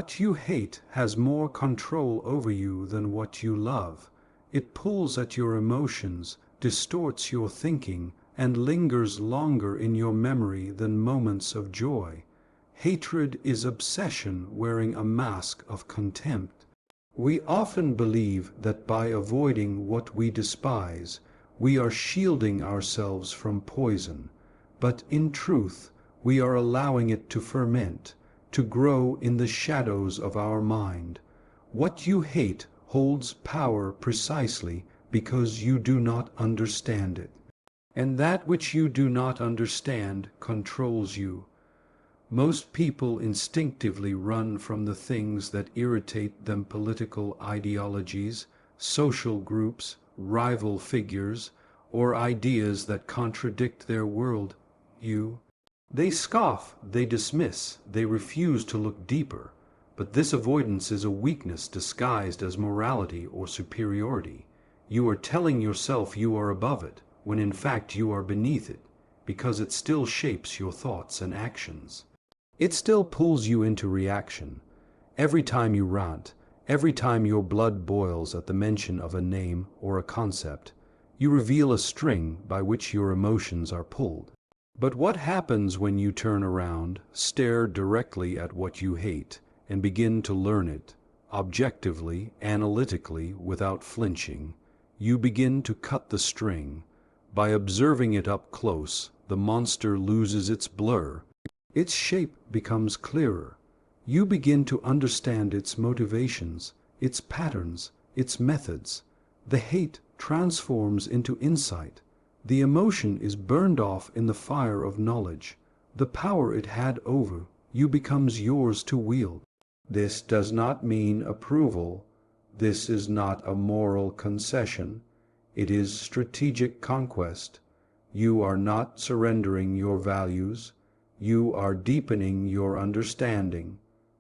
What you hate has more control over you than what you love. It pulls at your emotions, distorts your thinking, and lingers longer in your memory than moments of joy. Hatred is obsession wearing a mask of contempt. We often believe that by avoiding what we despise, we are shielding ourselves from poison, but in truth, we are allowing it to ferment, to grow in the shadows of our mind. What you hate holds power precisely because you do not understand it. And that which you do not understand controls you. Most people instinctively run from the things that irritate them: political ideologies, social groups, rival figures, or ideas that contradict their world view. They scoff, they dismiss, they refuse to look deeper. But this avoidance is a weakness disguised as morality or superiority. You are telling yourself you are above it, when in fact you are beneath it, because it still shapes your thoughts and actions. It still pulls you into reaction. Every time you rant, every time your blood boils at the mention of a name or a concept, you reveal a string by which your emotions are pulled. But what happens when you turn around, stare directly at what you hate, and begin to learn it, objectively, analytically, without flinching? You begin to cut the string. By observing it up close, the monster loses its blur. Its shape becomes clearer. You begin to understand its motivations, its patterns, its methods. The hate transforms into insight. The emotion is burned off in the fire of knowledge. The power it had over you becomes yours to wield. This does not mean approval. This is not a moral concession. It is strategic conquest. You are not surrendering your values. You are deepening your understanding.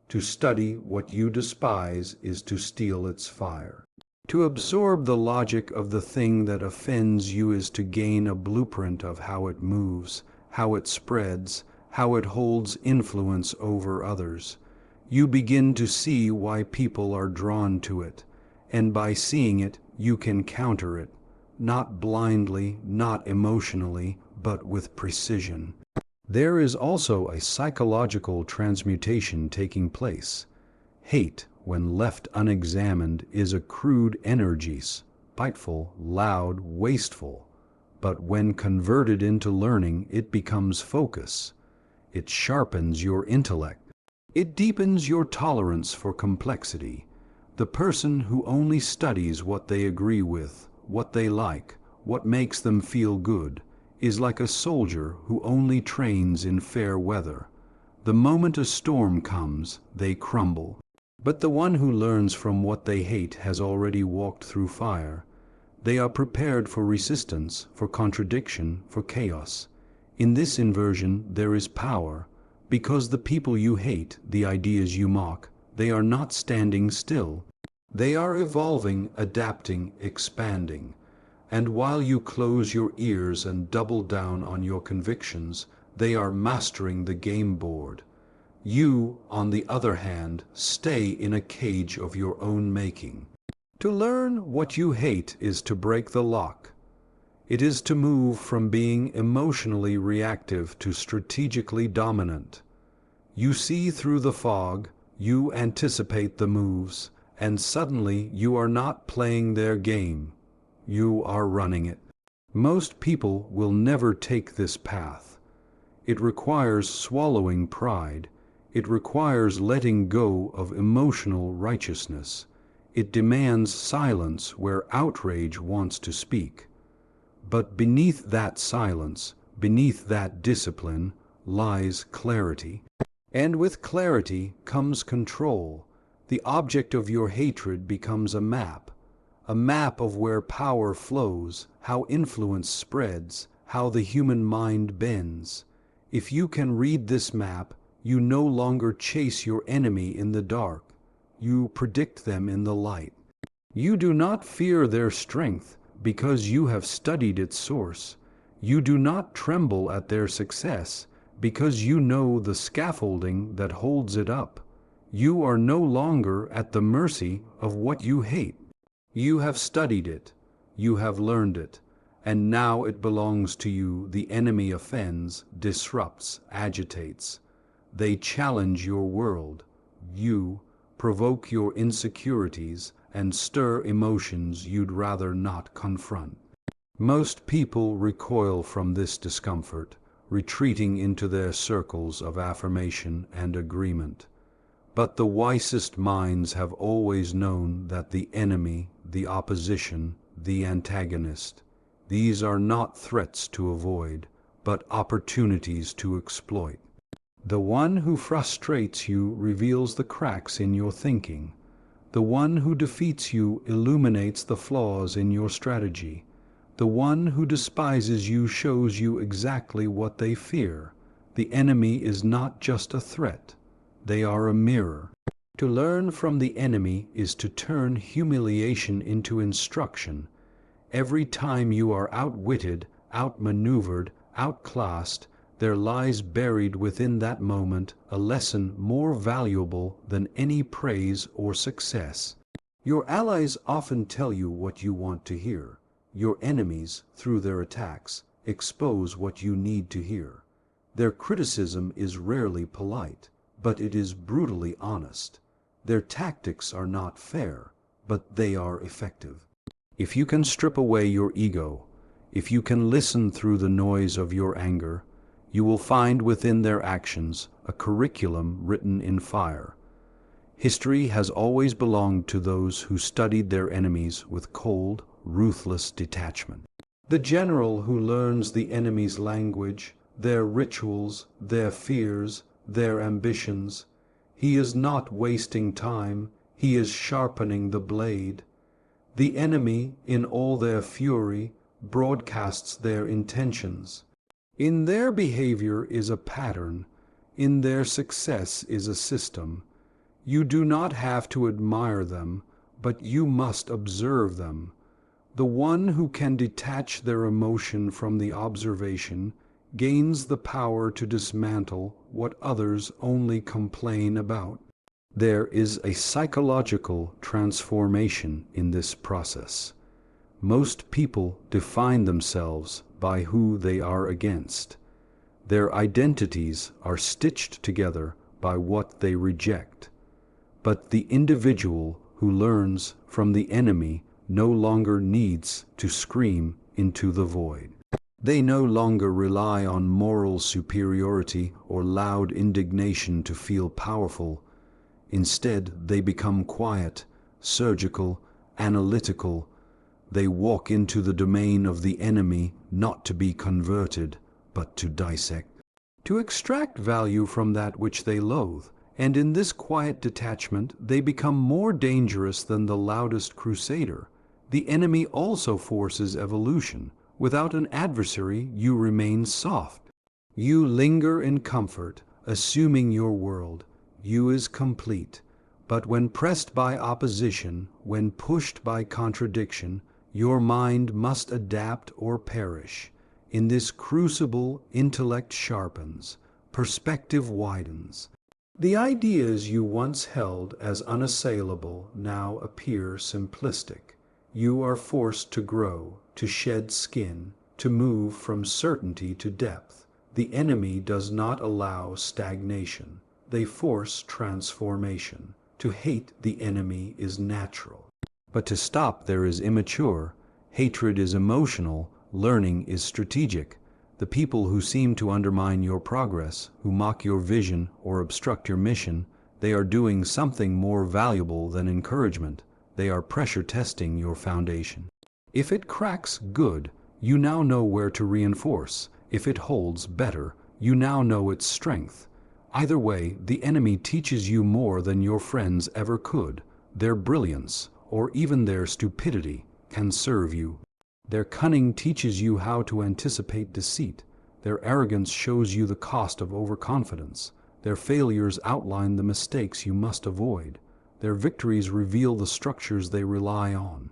To study what you despise is to steal its fire. To absorb the logic of the thing that offends you is to gain a blueprint of how it moves, how it spreads, how it holds influence over others. You begin to see why people are drawn to it, and by seeing it, you can counter it, not blindly, not emotionally, but with precision. There is also a psychological transmutation taking place. Hate, when left unexamined, is a crude energy, spiteful, loud, wasteful. But when converted into learning, it becomes focus. It sharpens your intellect. It deepens your tolerance for complexity. The person who only studies what they agree with, what they like, what makes them feel good, is like a soldier who only trains in fair weather. The moment a storm comes, they crumble. But the one who learns from what they hate has already walked through fire. They are prepared for resistance, for contradiction, for chaos. In this inversion there is power, because the people you hate, the ideas you mock, they are not standing still. They are evolving, adapting, expanding. And while you close your ears and double down on your convictions, they are mastering the game board. You, on the other hand, stay in a cage of your own making. To learn what you hate is to break the lock. It is to move from being emotionally reactive to strategically dominant. You see through the fog, you anticipate the moves, and suddenly you are not playing their game. You are running it. Most people will never take this path. It requires swallowing pride. It requires letting go of emotional righteousness. It demands silence where outrage wants to speak. But beneath that silence, beneath that discipline, lies clarity. And with clarity comes control. The object of your hatred becomes a map of where power flows, how influence spreads, how the human mind bends. If you can read this map, you no longer chase your enemy in the dark. You predict them in the light. You do not fear their strength because you have studied its source. You do not tremble at their success because you know the scaffolding that holds it up. You are no longer at the mercy of what you hate. You have studied it, you have learned it, and now it belongs to you. The enemy offends, disrupts, agitates. They challenge your world. You provoke your insecurities and stir emotions you'd rather not confront. Most people recoil from this discomfort, retreating into their circles of affirmation and agreement. But the wisest minds have always known that the enemy, the opposition, the antagonist, these are not threats to avoid, but opportunities to exploit. The one who frustrates you reveals the cracks in your thinking. The one who defeats you illuminates the flaws in your strategy. The one who despises you shows you exactly what they fear. The enemy is not just a threat. They are a mirror. To learn from the enemy is to turn humiliation into instruction. Every time you are outwitted, outmaneuvered, outclassed, there lies buried within that moment a lesson more valuable than any praise or success. Your allies often tell you what you want to hear. Your enemies, through their attacks, expose what you need to hear. Their criticism is rarely polite, but it is brutally honest. Their tactics are not fair, but they are effective. If you can strip away your ego, if you can listen through the noise of your anger, you will find within their actions a curriculum written in fire. History has always belonged to those who studied their enemies with cold, ruthless detachment. The general who learns the enemy's language, their rituals, their fears, their ambitions, he is not wasting time, he is sharpening the blade. The enemy, in all their fury, broadcasts their intentions. In their behavior is a pattern, in their success is a system. You do not have to admire them, but you must observe them. The one who can detach their emotion from the observation gains the power to dismantle what others only complain about. There is a psychological transformation in this process. Most people define themselves by who they are against. Their identities are stitched together by what they reject. But the individual who learns from the enemy no longer needs to scream into the void. They no longer rely on moral superiority or loud indignation to feel powerful. Instead, they become quiet, surgical, analytical. They walk into the domain of the enemy not to be converted, but to dissect, to extract value from that which they loathe. And in this quiet detachment, they become more dangerous than the loudest crusader. The enemy also forces evolution. Without an adversary, you remain soft. You linger in comfort, assuming your world. You is complete. But when pressed by opposition, when pushed by contradiction, your mind must adapt or perish. In this crucible, intellect sharpens, perspective widens. The ideas you once held as unassailable now appear simplistic. You are forced to grow, to shed skin, to move from certainty to depth. The enemy does not allow stagnation. They force transformation. To hate the enemy is natural. But to stop there is immature. Hatred is emotional. Learning is strategic. The people who seem to undermine your progress, who mock your vision or obstruct your mission, they are doing something more valuable than encouragement. They are pressure testing your foundation. If it cracks, good, you now know where to reinforce. If it holds, better, you now know its strength. Either way, the enemy teaches you more than your friends ever could. Their brilliance, or even their stupidity, can serve you. Their cunning teaches you how to anticipate deceit. Their arrogance shows you the cost of overconfidence. Their failures outline the mistakes you must avoid. Their victories reveal the structures they rely on.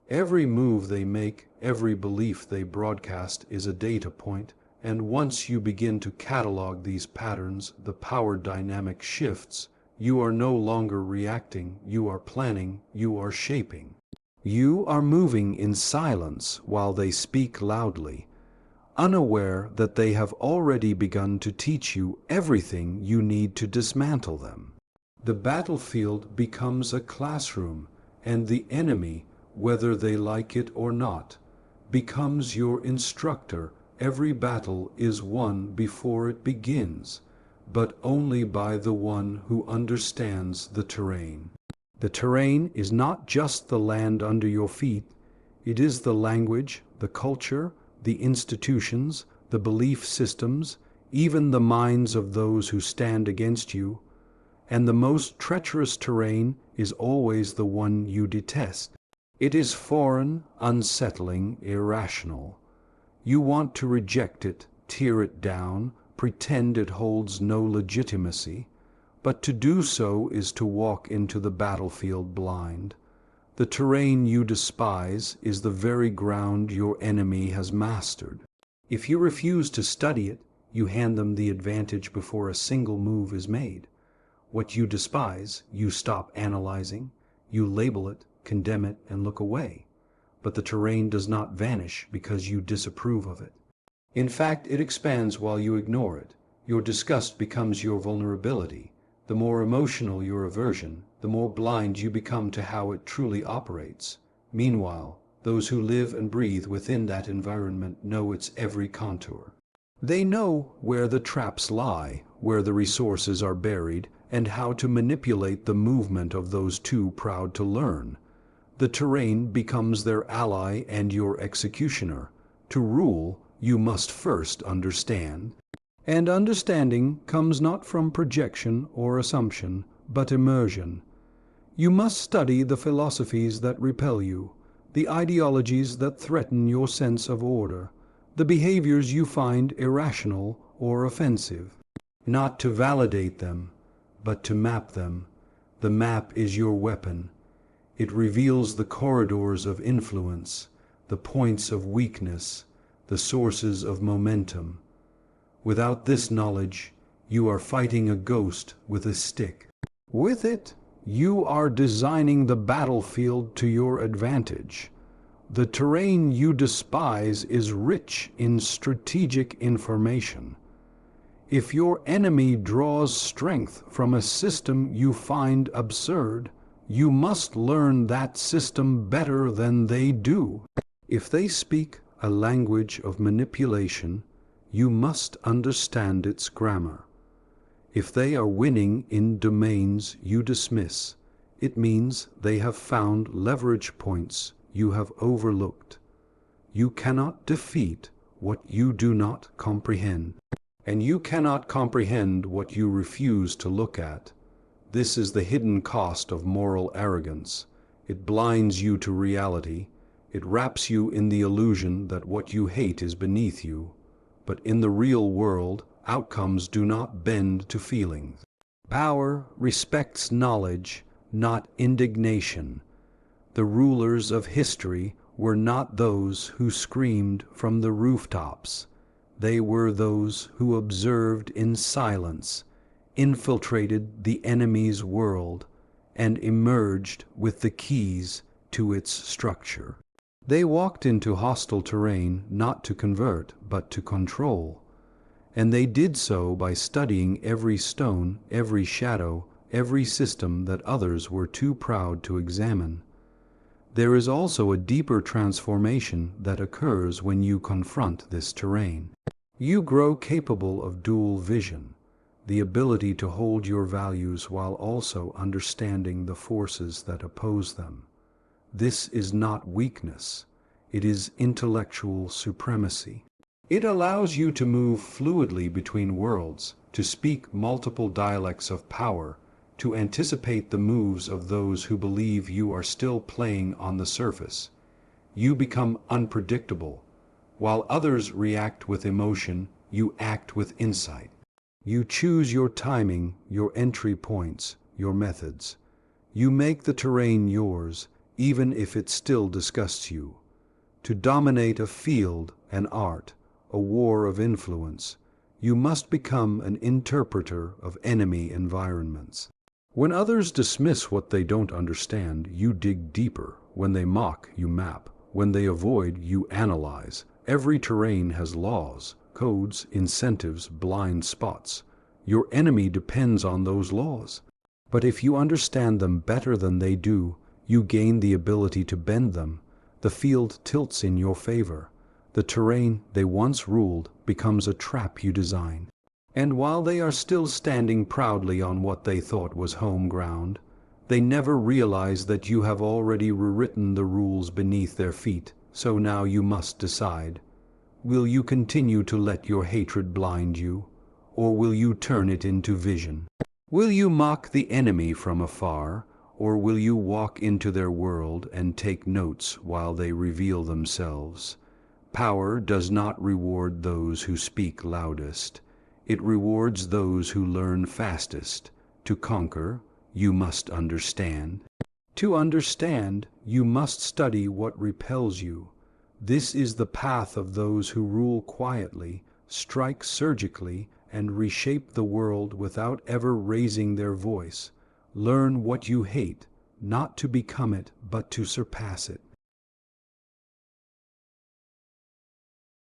Every move they make, every belief they broadcast is a data point, and once you begin to catalog these patterns, the power dynamic shifts. You are no longer reacting, you are planning, you are shaping. You are moving in silence while they speak loudly, unaware that they have already begun to teach you everything you need to dismantle them. The battlefield becomes a classroom, and the enemy, whether they like it or not, becomes your instructor. Every battle is won before it begins, but only by the one who understands the terrain. The terrain is not just the land under your feet, it is the language, the culture, the institutions, the belief systems, even the minds of those who stand against you. And the most treacherous terrain is always the one you detest. It is foreign, unsettling, irrational. You want to reject it, tear it down, pretend it holds no legitimacy, but to do so is to walk into the battlefield blind. The terrain you despise is the very ground your enemy has mastered. If you refuse to study it, you hand them the advantage before a single move is made. What you despise, you stop analyzing, you label it, condemn it, and look away. But the terrain does not vanish because you disapprove of it. In fact, it expands while you ignore it. Your disgust becomes your vulnerability. The more emotional your aversion, the more blind you become to how it truly operates. Meanwhile, those who live and breathe within that environment know its every contour. They know where the traps lie, where the resources are buried, and how to manipulate the movement of those too proud to learn. The terrain becomes their ally and your executioner. To rule, you must first understand. And understanding comes not from projection or assumption, but immersion. You must study the philosophies that repel you, the ideologies that threaten your sense of order, the behaviors you find irrational or offensive. Not to validate them, but to map them. The map is your weapon. It reveals the corridors of influence, the points of weakness, the sources of momentum. Without this knowledge, you are fighting a ghost with a stick. With it, you are designing the battlefield to your advantage. The terrain you despise is rich in strategic information. If your enemy draws strength from a system you find absurd, you must learn that system better than they do. If they speak a language of manipulation, you must understand its grammar. If they are winning in domains you dismiss, it means they have found leverage points you have overlooked. You cannot defeat what you do not comprehend, and you cannot comprehend what you refuse to look at. This is the hidden cost of moral arrogance. It blinds you to reality. It wraps you in the illusion that what you hate is beneath you. But in the real world, outcomes do not bend to feelings. Power respects knowledge, not indignation. The rulers of history were not those who screamed from the rooftops. They were those who observed in silence, infiltrated the enemy's world, and emerged with the keys to its structure. They walked into hostile terrain not to convert, but to control. And they did so by studying every stone, every shadow, every system that others were too proud to examine. There is also a deeper transformation that occurs when you confront this terrain. You grow capable of dual vision, the ability to hold your values while also understanding the forces that oppose them. This is not weakness, it is intellectual supremacy. It allows you to move fluidly between worlds, to speak multiple dialects of power, to anticipate the moves of those who believe you are still playing on the surface. You become unpredictable. While others react with emotion, you act with insight. You choose your timing, your entry points, your methods. You make the terrain yours, even if it still disgusts you. To dominate a field, an art, a war of influence, you must become an interpreter of enemy environments. When others dismiss what they don't understand, you dig deeper. When they mock, you map. When they avoid, you analyze. Every terrain has laws, codes, incentives, blind spots. Your enemy depends on those laws. But if you understand them better than they do, you gain the ability to bend them. The field tilts in your favor. The terrain they once ruled becomes a trap you design. And while they are still standing proudly on what they thought was home ground, they never realize that you have already rewritten the rules beneath their feet. So now you must decide. Will you continue to let your hatred blind you, or will you turn it into vision? Will you mock the enemy from afar, or will you walk into their world and take notes while they reveal themselves? Power does not reward those who speak loudest. It rewards those who learn fastest. To conquer, you must understand. To understand, you must study what repels you. This is the path of those who rule quietly, strike surgically, and reshape the world without ever raising their voice. Learn what you hate, not to become it, but to surpass it.